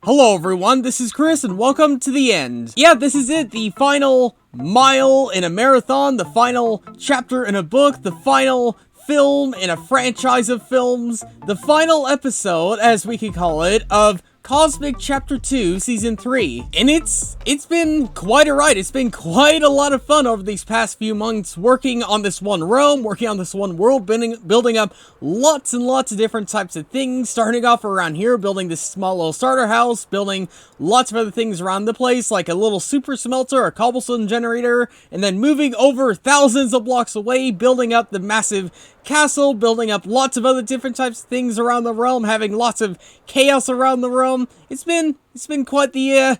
Hello everyone, this is Chris and welcome to the end. Yeah, this is it, the final mile in a marathon, the final chapter in a book, the final film in a franchise of films, the final episode, as we could call it, of Cosmic Chapter 2, Season 3. And it's been quite a ride. It's been quite a lot of fun over these past few months working on this one realm, working on this one world, building up lots and lots of different types of things, starting off around here, building this small little starter house, building lots of other things around the place, like a little super smelter, a cobblestone generator, and then moving over thousands of blocks away, building up the massive castle, building up lots of other different types of things around the realm, having lots of chaos around the realm. It's been quite the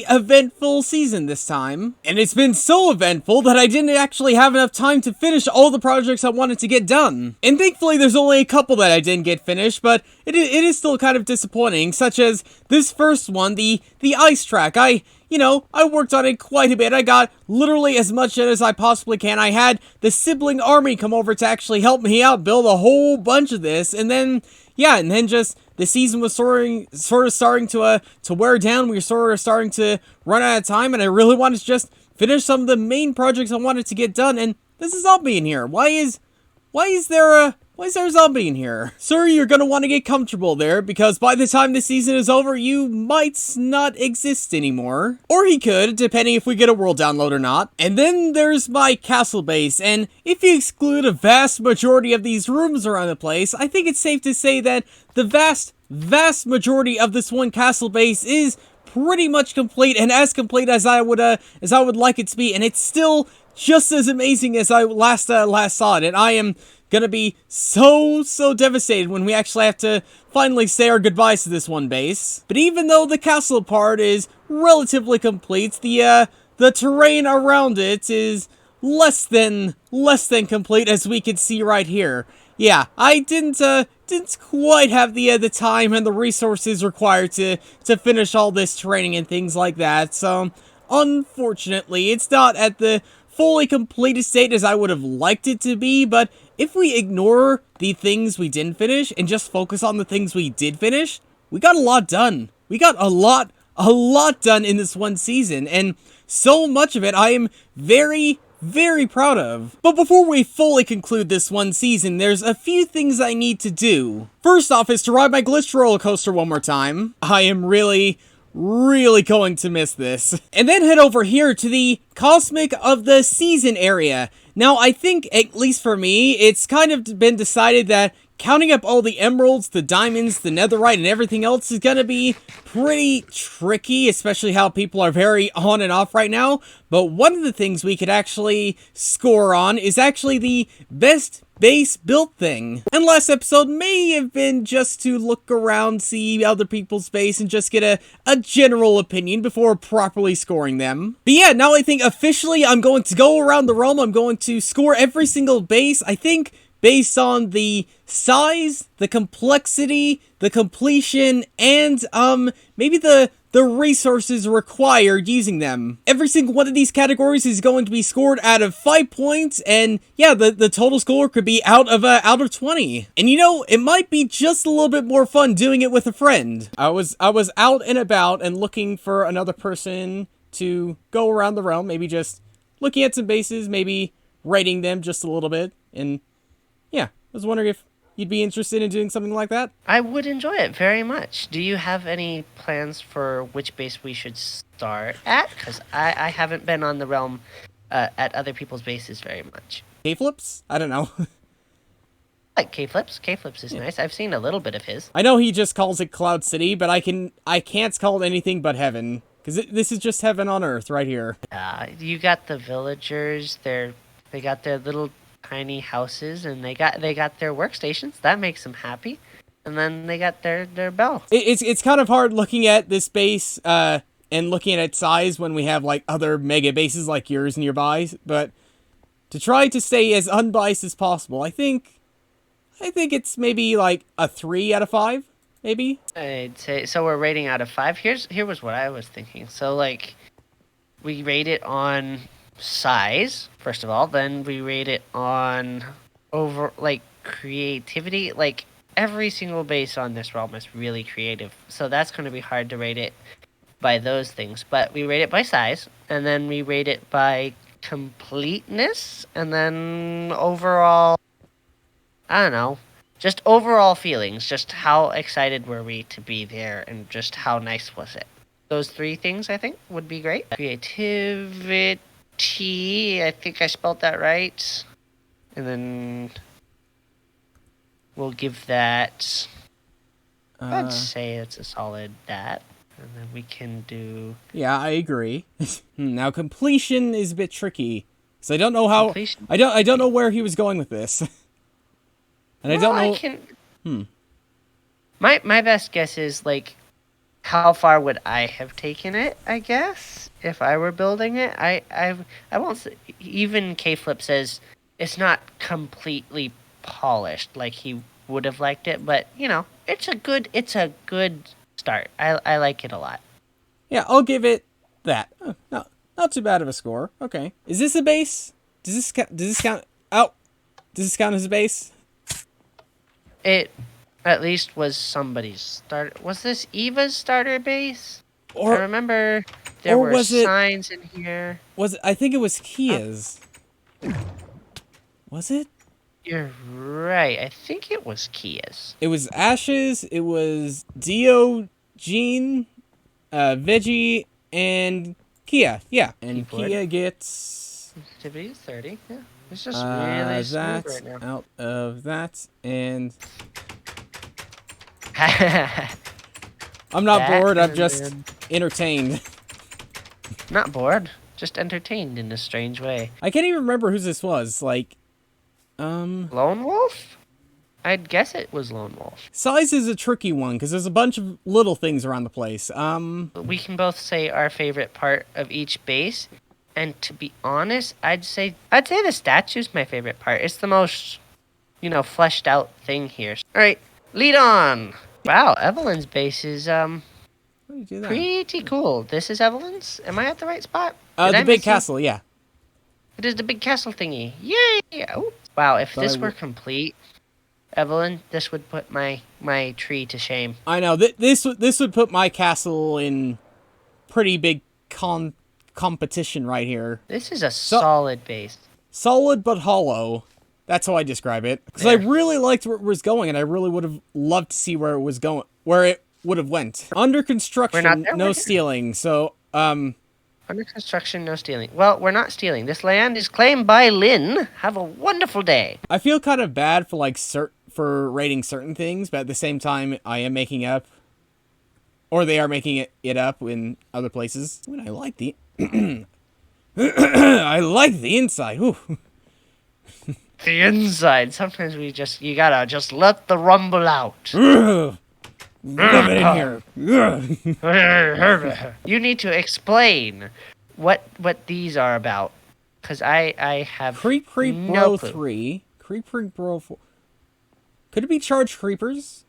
eventful season this time. And it's been so eventful that I didn't actually have enough time to finish all the projects I wanted to get done. And thankfully there's only a couple that I didn't get finished, but it is still kind of disappointing, such as this first one, the ice track. I worked on it quite a bit. I got literally as much in as I possibly can. I had the sibling army come over to actually help me out, build a whole bunch of this, and then just the season was sort of starting to wear down. We were sort of starting to run out of time, and I really wanted to just finish some of the main projects I wanted to get done, and there's a zombie in here. Why is there a zombie in here? Sir, you're gonna want to get comfortable there, because by the time the season is over, you might not exist anymore. Or he could, depending if we get a world download or not. And then there's my castle base, and if you exclude a vast majority of these rooms around the place, I think it's safe to say that the vast majority of this one castle base is pretty much complete, and as complete as I would like it to be, and it's still just as amazing as I last saw it, and I am gonna be so devastated when we actually have to finally say our goodbyes to this one base. But even though the castle part is relatively complete, the terrain around it is less than complete, as we can see right here. Yeah, I didn't quite have the time and the resources required to finish all this training and things like that, so unfortunately, it's not at the fully completed state as I would have liked it to be, but if we ignore the things we didn't finish and just focus on the things we did finish, we got a lot done. We got a lot done in this one season, and so much of it I am very proud of. But before we fully conclude this one season, there's a few things I need to do. First off is to ride my glitch roller coaster one more time. I am really going to miss this. And then head over here to the Cosmic of the Season area. Now, I think, at least for me, it's kind of been decided that counting up all the emeralds, the diamonds, the netherite, and everything else is gonna be pretty tricky, especially how people are very on and off right now. But one of the things we could actually score on is actually the best base built thing. And last episode may have been just to look around, see other people's base, and just get a general opinion before properly scoring them. But yeah, now I think officially I'm going to go around the realm. I'm going to score every single base, I think, based on the size, the complexity, the completion, and maybe the resources required using them. Every single one of these categories is going to be scored out of 5 points, and yeah, the total score could be out of 20. And you know, it might be just a little bit more fun doing it with a friend. I was out and about and looking for another person to go around the realm, maybe just looking at some bases, maybe rating them just a little bit, and yeah, I was wondering if you'd be interested in doing something like that? I would enjoy it very much. Do you have any plans for which base we should start at? Because I haven't been on the realm at other people's bases very much. K-Flips? I don't know. Like K-Flips. K-Flips is nice. I've seen a little bit of his. I know he just calls it Cloud City, but I can't call it anything but heaven. Because this is just heaven on earth right here. You got the villagers. They got their little tiny houses, and they got their workstations. That makes them happy. And then they got their bell. It's kind of hard looking at this base and looking at its size when we have like other mega bases like yours nearby, but to try to stay as unbiased as possible, I think it's maybe like a 3 out of 5, maybe. I'd say so. We're rating out of 5. Here was what I was thinking. So like, we rate it on size first of all, then we rate it on over like creativity, like every single base on this realm is really creative. So that's going to be hard to rate it by those things. But we rate it by size, and then we rate it by completeness, and then overall, I don't know, just overall feelings. Just how excited were we to be there, and just how nice was it? Those three things, I think, would be great. Creativity, I think I spelled that right. And then we'll give that, I'd say it's a solid that. And then we can do... Yeah, I agree. Now, completion is a bit tricky. Because I don't know how... Completion? I don't know where he was going with this. And I don't know... I can... My best guess is, like, how far would I have taken it, I guess, if I were building it? I won't say... Even K-Flip says it's not completely polished like he would have liked it, but, you know, it's a good start. I like it a lot. Yeah, I'll give it that. Oh, no, not too bad of a score. Okay. Is this a base? Does this count? Oh, does this count as a base? It at least was somebody's start. Was this Eva's starter base? I remember there were signs in here. I think it was Kia's. Was it? You're right. I think it was Kia's. It was Ashes. It was Dio, Jean, Veggie, and Kia. Yeah, and Keyboard. Kia gets Sensitivity is 30. Yeah, it's just really smooth that right now. out of that, and I'm not bored. I'm just entertained. Not bored. Just entertained in a strange way. I can't even remember who this was. Like, Lone Wolf? I'd guess it was Lone Wolf. Size is a tricky one because there's a bunch of little things around the place. We can both say our favorite part of each base, and to be honest, I'd say the statue's my favorite part. It's the most, fleshed out thing here. All right, lead on. Wow, Evelyn's base is How do you do that? pretty cool. This is Evelyn's. Am I at the right spot? The big castle, yeah. It is the big castle thingy. Yay! Oh, wow, if this were complete, Evelyn, this would put my tree to shame. I know. This would put my castle in pretty big competition right here. This is a solid base. Solid but hollow. That's how I describe it. Because I really liked where it was going, and I really would have loved to see where it was going, where it would have went. Under construction, no stealing. So, Under construction, no stealing. Well, we're not stealing. This land is claimed by Lynn. Have a wonderful day. I feel kind of bad for for rating certain things, but at the same time, I am making up, or they are making it up in other places. I mean, I like the, I like the inside. Ooh. The inside. Sometimes you gotta just let the rumble out. Get in here. You need to explain what these are about, because I have Creep no Bro clue. 3. Creep Bro 4. Could it be charged creepers?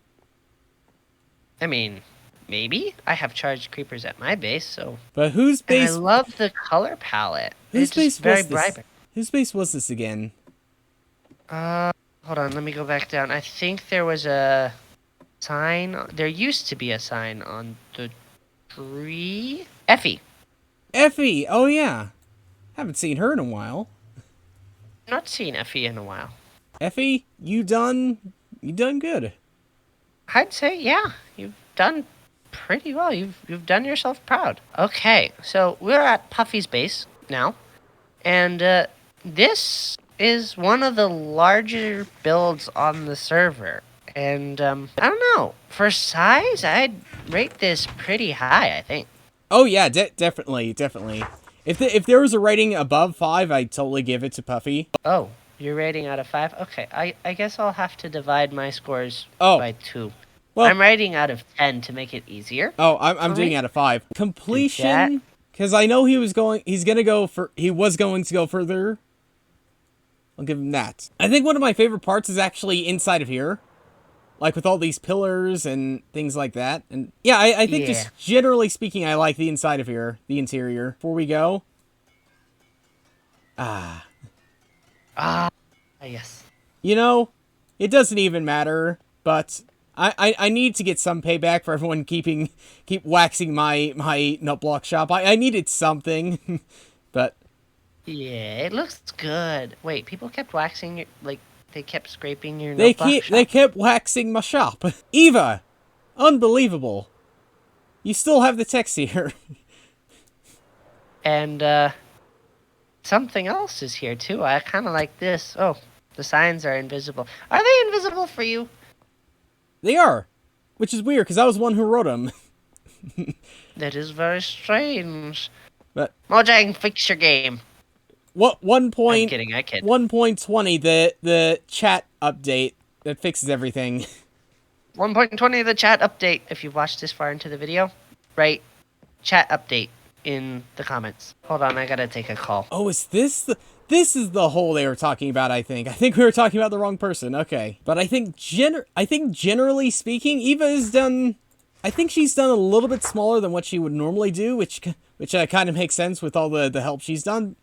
I mean, maybe. I have charged creepers at my base, so... But whose And I base... love the color palette. Whose It's base just very was this? vibrant. Whose base was this again? Hold on, let me go back down. I think there was a sign. There used to be a sign on the tree. Effie. Effie! Oh, yeah. Haven't seen her in a while. Not seen Effie in a while. Effie, you done good. I'd say, yeah, you've done pretty well. You've done yourself proud. Okay, so we're at Puffy's base now, and this is one of the larger builds on the server. And I don't know, for size, I'd rate this pretty high, I think. Oh yeah, definitely. If there was a rating above 5, I'd totally give it to Puffy. Oh, you're rating out of 5? Okay, I guess I'll have to divide my scores Oh. by 2. Well, I'm rating out of 10 to make it easier. Oh, I'm doing out of 5. Completion, because I know he was going to go further. I'll give him that. I think one of my favorite parts is actually inside of here. Like with all these pillars and things like that. And yeah, I think just generally speaking, I like the inside of here, the interior. Before we go. Yes. You know, it doesn't even matter, but I need to get some payback for everyone keep waxing my nut block shop. I needed something, but Yeah, it looks good. Wait, people kept waxing your, like, they kept scraping your notebook shop? they kept waxing my shop. Eva, unbelievable. You still have the text here. And, something else is here, too. I kind of like this. Oh, the signs are invisible. Are they invisible for you? They are, which is weird, because I was the one who wrote them. That is very strange. But Mojang, fix your game. what I'm kidding, I kid. 1.20, the chat update that fixes everything. 1.20 the chat update. If you've watched this far into the video, write chat update in the comments. Hold on, I gotta take a call. Oh, is this the hole they were talking about, I think. I think we were talking about the wrong person. Okay. But I think generally speaking, Eva has done, I think she's done a little bit smaller than what she would normally do, which kind of makes sense with all the help she's done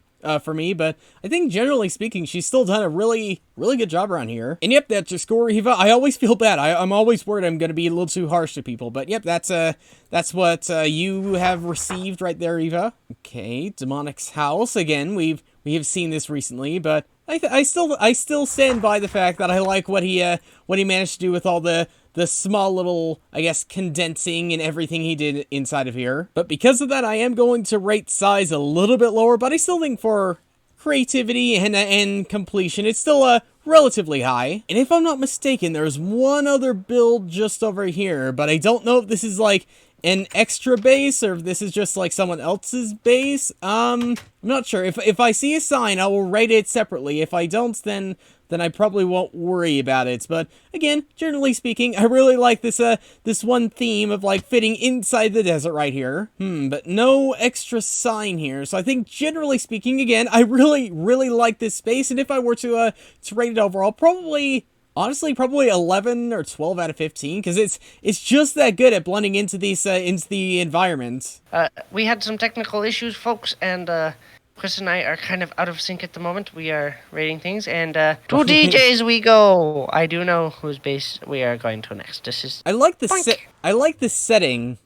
for me, but I think generally speaking, she's still done a really good job around here. And yep, that's your score, Eva. I always feel bad. I'm always worried I'm going to be a little too harsh to people, but yep, that's what you have received right there, Eva. Okay, Demonic's house. Again, we have seen this recently, but I still stand by the fact that I like what he managed to do with all the small little, I guess, condensing and everything he did inside of here. But because of that, I am going to rate size a little bit lower, but I still think for creativity and completion, it's still relatively high. And if I'm not mistaken, there's one other build just over here, but I don't know if this is like an extra base or if this is just like someone else's base. I'm not sure. If I see a sign, I will rate it separately. If I don't, then I probably won't worry about it. But again, generally speaking, I really like this one theme of like fitting inside the desert right here. But no extra sign here. So I think generally speaking, again, I really like this space. And if I were to rate it overall, honestly, probably 11 or 12 out of 15, because it's just that good at blending into these into the environment. We had some technical issues, folks, and Chris and I are kind of out of sync at the moment. We are rating things, and to DJs we go. I do know whose base we are going to next. This is I like the setting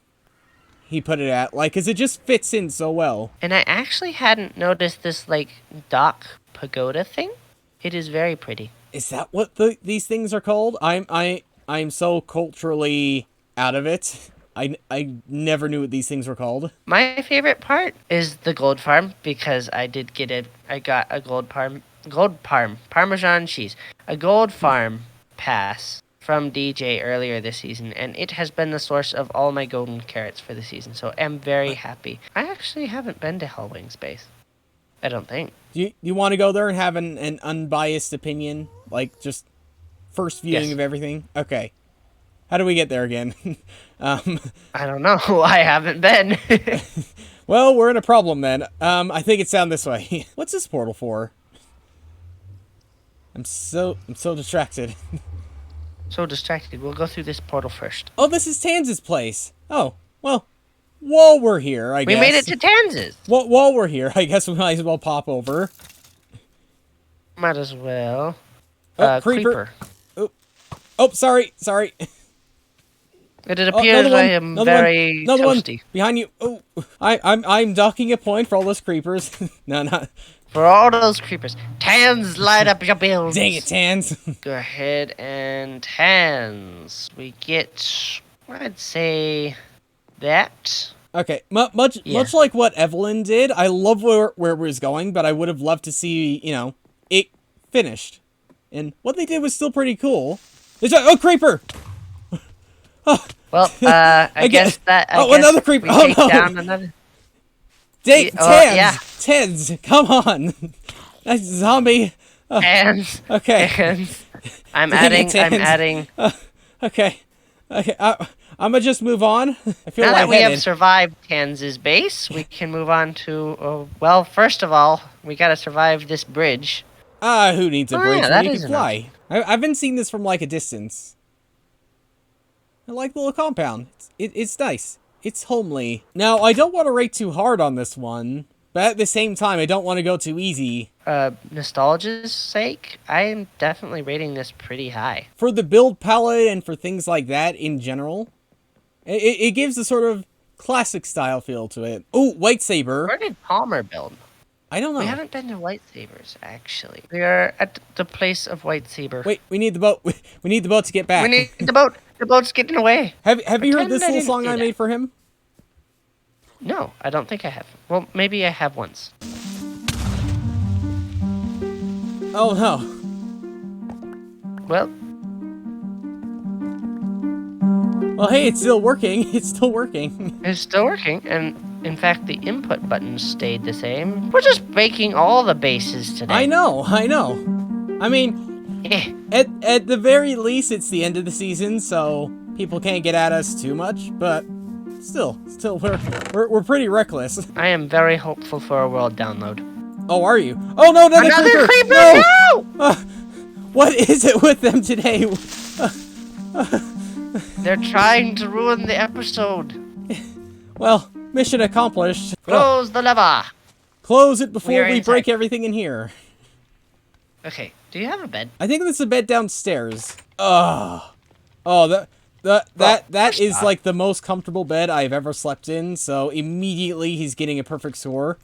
he put it at, like, because it just fits in so well. And I actually hadn't noticed this like dock pagoda thing. It is very pretty. Is that what these things are called? I'm so culturally out of it. I never knew what these things were called. My favorite part is the gold farm because I got a gold Parmesan cheese, a gold farm pass from DJ earlier this season, and it has been the source of all my golden carrots for the season. So I'm very happy. I actually haven't been to Hellwing's base. I don't think. Do you want to go there and have an unbiased opinion? Like, just first viewing Yes. of everything? Okay. How do we get there again? I don't know. I haven't been. Well, we're in a problem then. I think it's down this way. What's this portal for? I'm so distracted. So distracted. We'll go through this portal first. Oh, this is Tanz's place. Oh, well, while we're here, I guess. We made it to Tanz's. While we're here, I guess we might as well pop over. Might as well. Oh, creeper. Oh, sorry. It appears I am very another toasty. One behind you. Oh, I'm docking a point for all those creepers. No, not For all those creepers. Tans, light up your builds. dang it, Tans. Go ahead and Tans. We get, I'd say, that. Okay, much like what Evelyn did. I love where it was going, but I would have loved to see it finished. And what they did was still pretty cool. Creeper. Well, I guess that. I guess another creeper. We take down another. Tans. Yeah. Tans, come on. That's zombie. Tans. Okay. Tans. I'm Dang it, adding. Okay. I'm gonna just move on. I feel Now that we lightheaded. have survived Tans's base, we can move on to. Well, first of all, we gotta survive this bridge. Who needs a bridge yeah, when that you is can fly? I've been seeing this from like a distance. I like the little compound. It's nice. It's homely. Now, I don't want to rate too hard on this one, but at the same time, I don't want to go too easy. Nostalgia's sake, I am definitely rating this pretty high. For the build palette and for things like that in general, it gives a sort of classic style feel to it. Oh, White Saber. Where did Palmer build? I don't know. We haven't been to White Sabers, actually. We are at the place of White Saber. Wait, we need the boat. We need the boat to get back. We need the boat. The boat's getting away. Have you heard Pretend this I little didn't song see I that. made for him? No, I don't think I have. Well, maybe I have once. Oh no. Well, Well, hey, it's still working. It's still working. it's still working, and in fact, the input buttons stayed the same. We're just breaking all the bases today. I know. I mean, Eh. at the very least, it's the end of the season, so people can't get at us too much. But still, we're pretty reckless. I am very hopeful for a world download. Oh, are you? Oh no, another Another creeper! No! What is it with them today? They're trying to ruin the episode. Well, mission accomplished. Close the lever. Close it before We are we inside. break everything in here. Okay, do you have a bed? I think that's a bed downstairs. Oh, that is not. like the most comfortable bed I've ever slept in. So immediately he's getting a perfect score.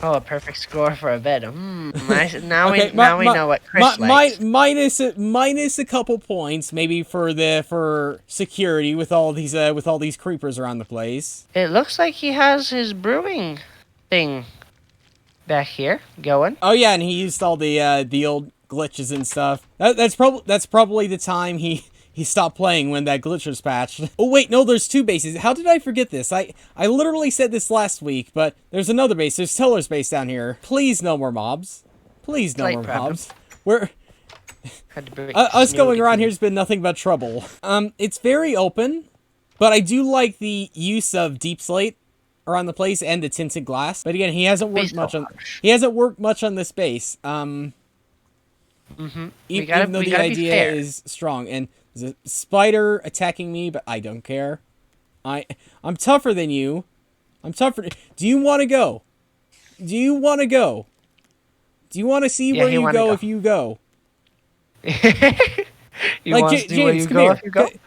Oh, a perfect score for a bed. Now Okay, we know what Chris likes. minus a couple points, maybe for security with all these creepers around the place. It looks like he has his brewing thing back here going. Oh yeah, and he used all the old glitches and stuff. That's probably the time he stopped playing when that glitch was patched. Oh wait, no, there's two bases. How did I forget this? I literally said this last week, but there's another base. There's Tiller's base down here. Please no more mobs. Please no Slight more problem. mobs. We're Had to break us going smoothie. around here's been nothing but trouble. It's very open, but I do like the use of deep slate around the place and the tinted glass. But again, he hasn't worked Base much on harsh. this base. We Even gotta though the be idea fair. is strong. And there's a spider attacking me, but I don't care. I'm tougher than you. I'm tougher. Do you want to go? Do you want to go? Do you want to see Yeah, where he you wanna go go. if you go? You Like, want to see James, where you come go here. if you go? Ca-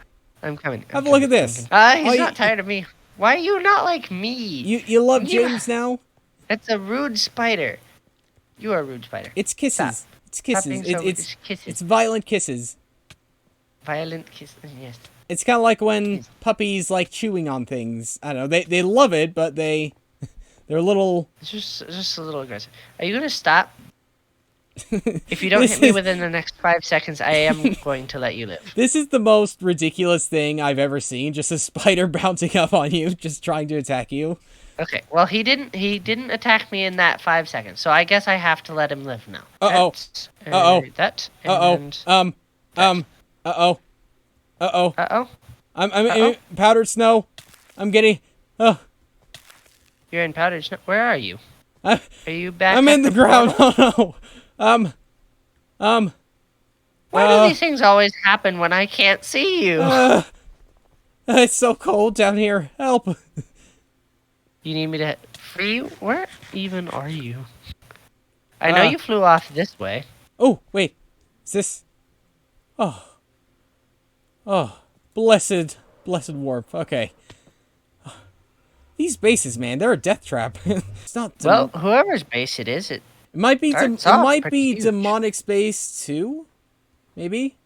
I'm coming. Have a look at this. He's Oh, not tired of me. Why are you not like me? You love Yeah. James now? That's a rude spider. You are a rude spider. It's kisses. Stop. It's Stop kisses. being so- It's kisses. it's violent kisses. Violent kiss. Yes. It's kind of like when puppies like chewing on things. I don't know. They love it, but they're a little. It's just a little aggressive. Are you gonna stop? If you don't This hit me is- within the next 5 seconds, I am going to let you live. This is the most ridiculous thing I've ever seen. Just a spider bouncing up on you, just trying to attack you. Okay. Well, he didn't attack me in that 5 seconds, so I guess I have to let him live now. Uh-oh. That's, Uh-oh. That. Uh and- oh. Uh oh. Uh-oh. I'm Uh-oh. powdered snow. I'm getting. Oh. You're in powdered snow. Where are you? I, Are you back? I'm at in the ground. portal? Oh no. Why do these things always happen when I can't see you? It's so cold down here. Help. You need me to free you? Where even are you? I know you flew off this way. Oh, wait. Is this... Oh, blessed warmth. Okay. These bases, man, they're a death trap. It's not... Well, whoever's base it is, it it might be... starts it off might pretty be huge. demonic space, too? Maybe?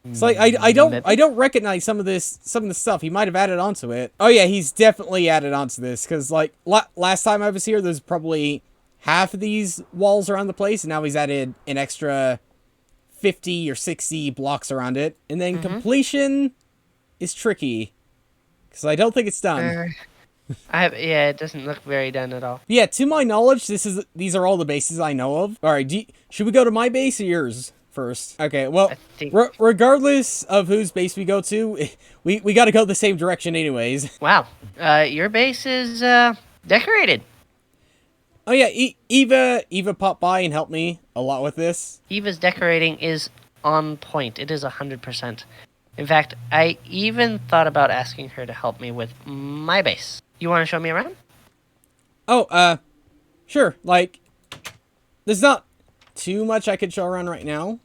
It's like, I don't recognize some of the stuff. He might have added onto it. Oh, yeah, he's definitely added onto this. Because, like, last time I was here, there's probably half of these walls around the place. And now he's added an extra 50 or 60 blocks around it. And then completion is tricky. Because I don't think it's done. yeah, it doesn't look very done at all. Yeah, to my knowledge, these are all the bases I know of. All right, should we go to my base or yours first? Okay, well, I think- regardless of whose base we go to, we got to go the same direction anyways. Wow, your base is decorated. Oh yeah, Eva popped by and helped me a lot with this. Eva's decorating is on point. It is 100%. In fact, I even thought about asking her to help me with my base. You want to show me around? Oh, sure. Like, there's not too much I could show around right now.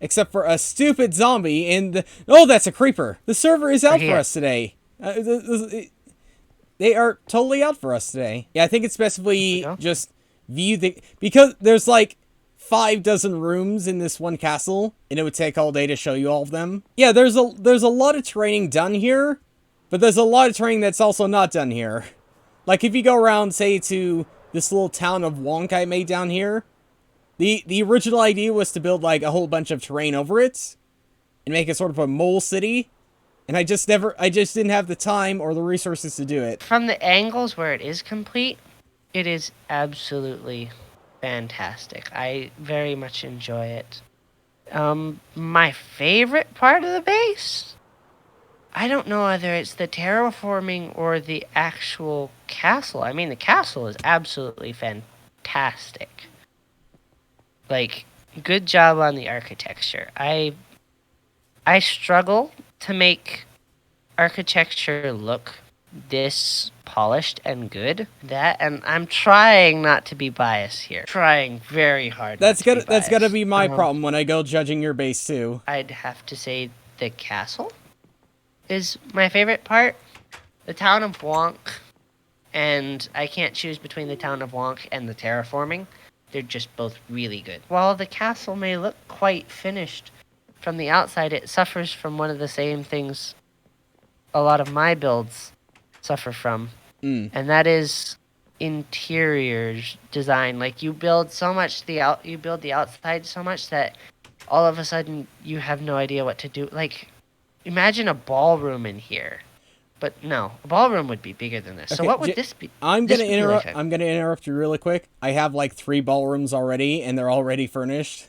Except for a stupid zombie in the... Oh, that's a creeper. The server is out for us today. They are totally out for us today. Yeah, I think it's best if we just view the... Because there's like 5 dozen rooms in this one castle, and it would take all day to show you all of them. Yeah, there's a lot of training done here, but there's a lot of training that's also not done here. Like, if you go around, say, to this little town of Wonk I made down here, the original idea was to build, like, a whole bunch of terrain over it, and make it sort of a mole city, and I just didn't have the time or the resources to do it. From the angles where it is complete, it is absolutely fantastic. I very much enjoy it. My favorite part of the base? I don't know whether it's the terraforming or the actual castle. I mean, the castle is absolutely fantastic. Like, good job on the architecture. I struggle to make architecture look this polished and good. And I'm trying not to be biased here. Trying very hard. That's gotta be my problem when I go judging your base too. I'd have to say the castle is my favorite part. The town of Wonk, and I can't choose between the town of Wonk and the terraforming. They're just both really good. While the castle may look quite finished from the outside, it suffers from one of the same things a lot of my builds suffer from. And that is interior design. Like, you build so much you build the outside so much that all of a sudden you have no idea what to do. Like, imagine a ballroom in here. But no, a ballroom would be bigger than this. Okay, so what would this be? I'm gonna interrupt you really quick. I have like 3 ballrooms already, and they're already furnished.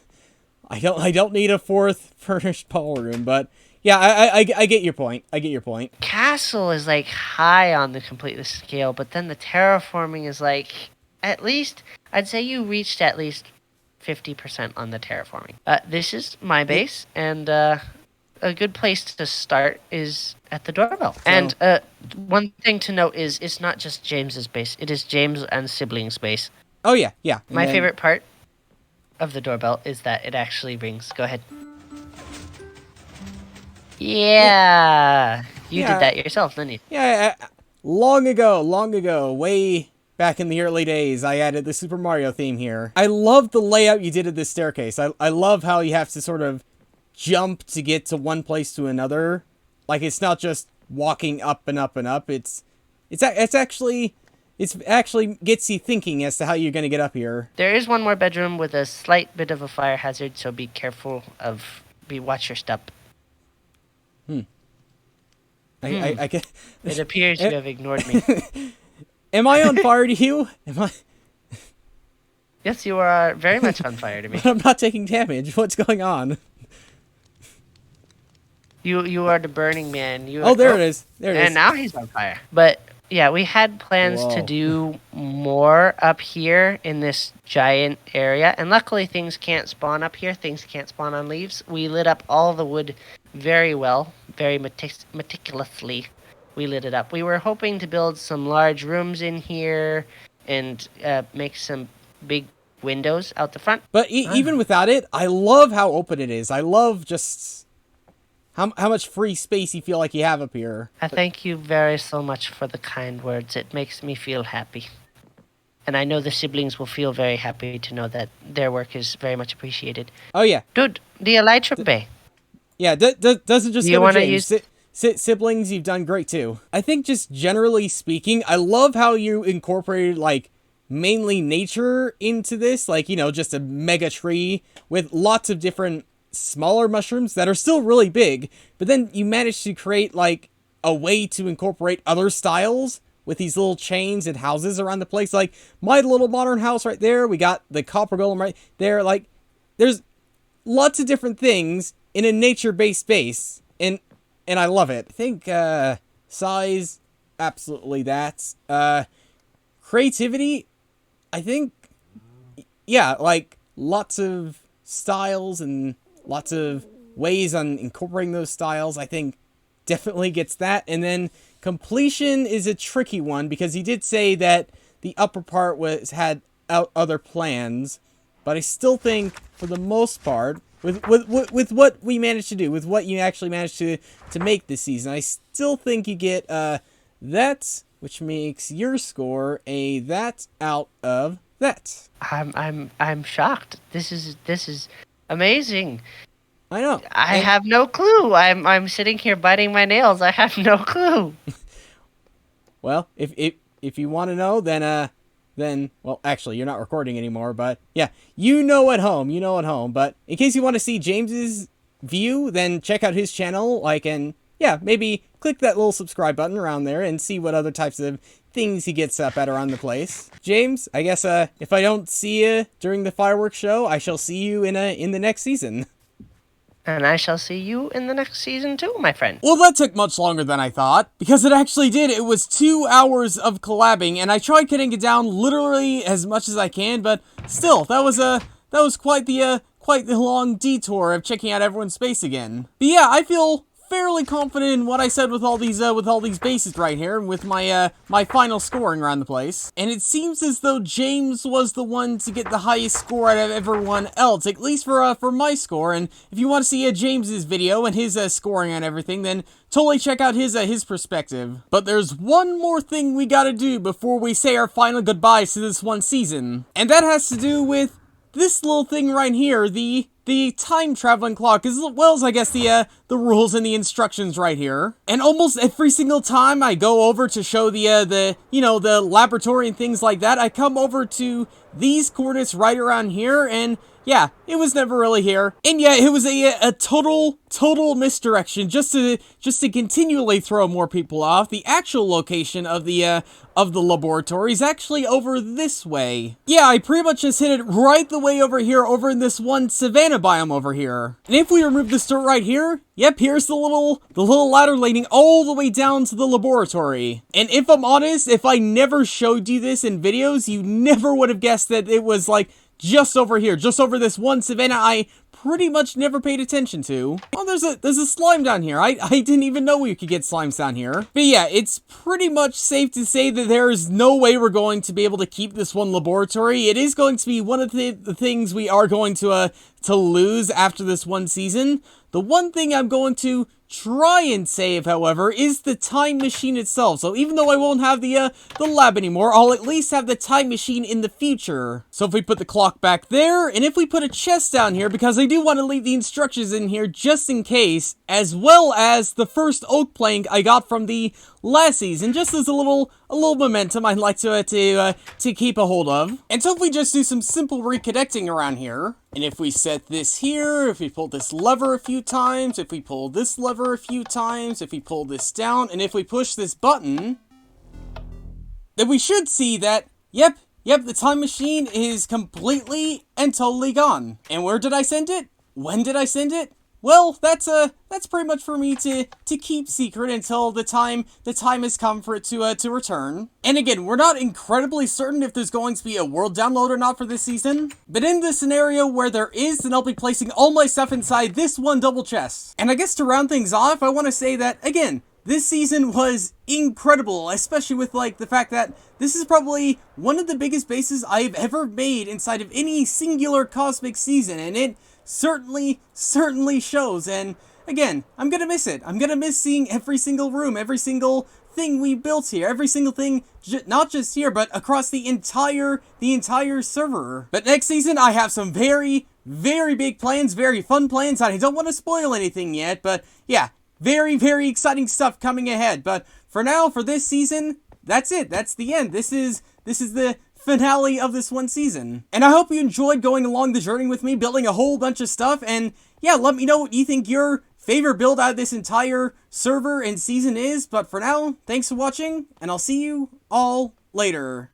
I don't need a 4th furnished ballroom, but yeah, I get your point. I get your point. Castle is like high on the completeness scale, but then the terraforming is like, at least I'd say you reached at least 50% on the terraforming. This is my base, and a good place to start is at the doorbell. So, and one thing to note is it's not just James's base. It is James and siblings' base. Oh, yeah, yeah. My favorite part of the doorbell is that it actually rings. Go ahead. Yeah. You did that yourself, didn't you? Yeah, long ago, way back in the early days, I added the Super Mario theme here. I love the layout you did of this staircase. I love how you have to sort of jump to get to one place to another. Like, it's not just walking up and up and up. It's actually gets you thinking as to how you're going to get up here. There is one more bedroom with a slight bit of a fire hazard, so be careful watch your step. I get... It appears you have ignored me. Am I on fire to you? Am I? Yes, you are very much on fire to me. But I'm not taking damage. What's going on? You are the Burning Man. There it is. There it is. And now he's on fire. But yeah, we had plans to do more up here in this giant area, and luckily things can't spawn up here. Things can't spawn on leaves. We lit up all the wood very well, very meticulously. We lit it up. We were hoping to build some large rooms in here and make some big windows out the front. But even without it, I love how open it is. I love just how much free space you feel like you have up here. I thank you so much for the kind words. It makes me feel happy. And I know the siblings will feel very happy to know that their work is very much appreciated. Oh, yeah. Dude, the Elytra Bay. Yeah, doesn't just go to James. Siblings, you've done great too. I think just generally speaking, I love how you incorporated, like, mainly nature into this. Like, just a mega tree with lots of different smaller mushrooms that are still really big, but then you managed to create like a way to incorporate other styles with these little chains and houses around the place. Like my little modern house right there, we got the copper golem right there. Like there's lots of different things in a nature-based base, and I love it. I think size, absolutely that. Creativity, I think, yeah, like lots of styles and lots of ways on incorporating those styles, I think definitely gets that. And then completion is a tricky one because he did say that the upper part had other plans, but I still think for the most part, with what we managed to do, with what you actually managed to make this season, I still think you get that, which makes your score a that out of that. I'm shocked. This is amazing. I know. I have no clue. I'm sitting here biting my nails. I have no clue. Well, if you want to know, then well, actually, you're not recording anymore, but yeah, you know at home. But in case you want to see James's view, then check out his channel. And yeah, maybe click that little subscribe button around there and see what other types of things he gets up at around the place. James, I guess if I don't see you during the fireworks show, I shall see you in the next season. And I shall see you in the next season too, my friend. Well, that took much longer than I thought, because it actually did. It was 2 hours of collabing, and I tried cutting it down literally as much as I can, but still, that was quite the long detour of checking out everyone's space again. But yeah, I feel fairly confident in what I said with all these bases right here, and with my my final scoring around the place. And it seems as though James was the one to get the highest score out of everyone else, at least for my score. And if you want to see James's video and his scoring on everything, then totally check out his perspective. But there's one more thing we gotta do before we say our final goodbyes to this one season, and that has to do with this little thing right here, the time traveling clock, as well as I guess the rules and the instructions right here. And almost every single time I go over to show the laboratory and things like that, I come over to these coordinates right around here, and yeah, it was never really here. And yeah, it was a total misdirection just to continually throw more people off. The actual location of the laboratory is actually over this way. Yeah, I pretty much just hit it right the way over here, over in this one savanna biome over here. And if we remove this dirt right here, yep, here's the little ladder leading all the way down to the laboratory. And if I'm honest, if I never showed you this in videos, you never would have guessed that it was like just over here, just over this one savanna I pretty much never paid attention to. Oh, there's a slime down here. I didn't even know we could get slimes down here. But yeah, it's pretty much safe to say that there is no way we're going to be able to keep this one laboratory. It is going to be one of the things we are going to lose after this one season. The one thing I'm going to try and save, however, is the time machine itself. So even though I won't have the lab anymore, I'll at least have the time machine in the future. So if we put the clock back there, and if we put a chest down here, because I do want to leave the instructions in here just in case, as well as the first oak plank I got from the last season, just as a little momentum I'd like to keep a hold of. And so if we just do some simple reconnecting around here, and if we set this here, if we pull this lever a few times, if we pull this lever a few times, if we pull this down, and if we push this button, then we should see that, yep, the time machine is completely and totally gone. And where did I send it? When did I send it? Well, that's pretty much for me to keep secret until the time has come for it to return. And again, we're not incredibly certain if there's going to be a world download or not for this season, but in the scenario where there is, then I'll be placing all my stuff inside this one double chest. And I guess to round things off, I want to say that, again, this season was incredible, especially with the fact that this is probably one of the biggest bases I've ever made inside of any singular cosmic season, and it certainly shows. And again, I'm gonna miss it. I'm gonna miss seeing every single room, every single thing we built here, every single thing, not just here, but across the entire server. But next season, I have some very big plans, very fun plans. I don't want to spoil anything yet, but yeah, very exciting stuff coming ahead. But for now, for this season, that's it. That's the end. This is the finale of this one season. And I hope you enjoyed going along the journey with me, building a whole bunch of stuff. And yeah, let me know what you think your favorite build out of this entire server and season is. But for now, thanks for watching, and I'll see you all later.